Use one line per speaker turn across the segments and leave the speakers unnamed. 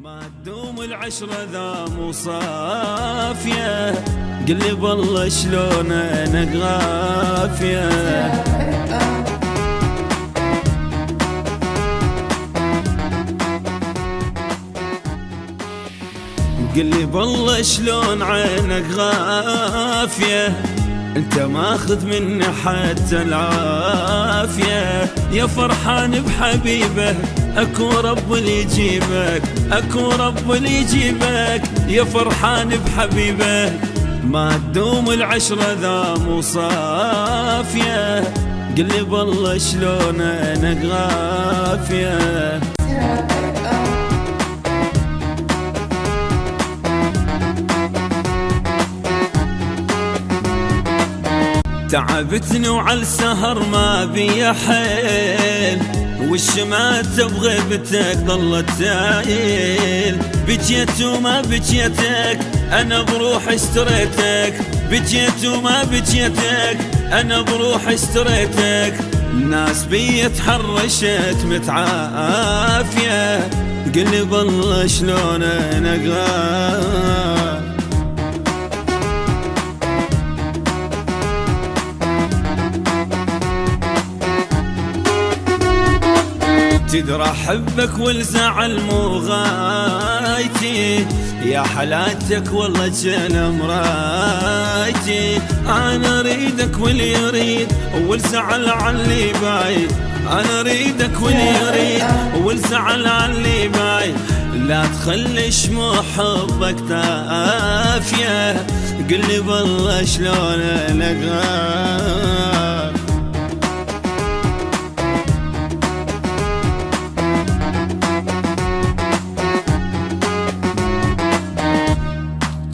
ما تدوم العشرة ذا مو صافية، قل لي بالله شلون انا غافية. قل لي بالله شلون عينك غافية، انت ماخذ مني حتى العافية. يا فرحان بحبيبه اكو رب اللي يجيبك، اكو رب اللي يجيبك. يا فرحان بحبيبه ما تدوم العشرة ذا مو صافية، قل لي بالله شلون انا غافية. تعبتني وعلى السهر ما بي حيل، والشمات بغيبتك ضلت تايل. بجيت وما بجيتك انا بروح اشتريتك، بجيت وما بجيتك انا بروح اشتريتك. الناس بي تحرشت متعافية، قل لي بالله شلون انا غافية. تدرى حبك والزعل مو غايتي، يا حلاتك والله جنى مرايتي. انا اريدك واللي يريد والزعل علي بايد، انا اريدك واللي يريد والزعل علي بايد. لا تخلي شموع حبك تافية، قل لي بالله شلون انا غافية.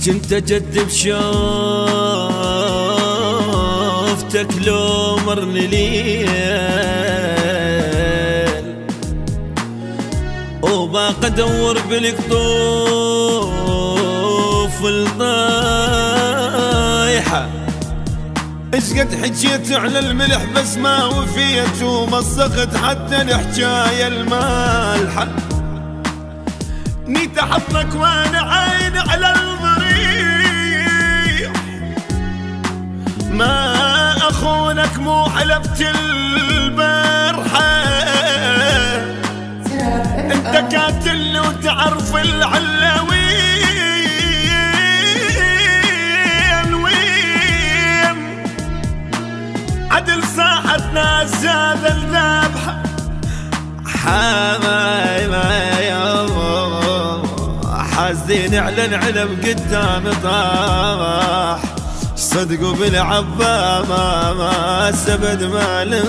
كنت اجدب شوفتك لو مرني ليل، وباقى ادور بالقطوف الطايحة. ايش قد حجيت على الملح بس ما وفيت، ومصقت حتى الحجاية المالحة. نيت احضنك وانا عين على ما اخونك مو حلبت البرحة. انت قاتلني وتعرف العلوين وين عدل صاحت ناس هذا الذبحة. حاسدين على العلم قدام طاح، صدقوا بالعبا ما سبد ماله.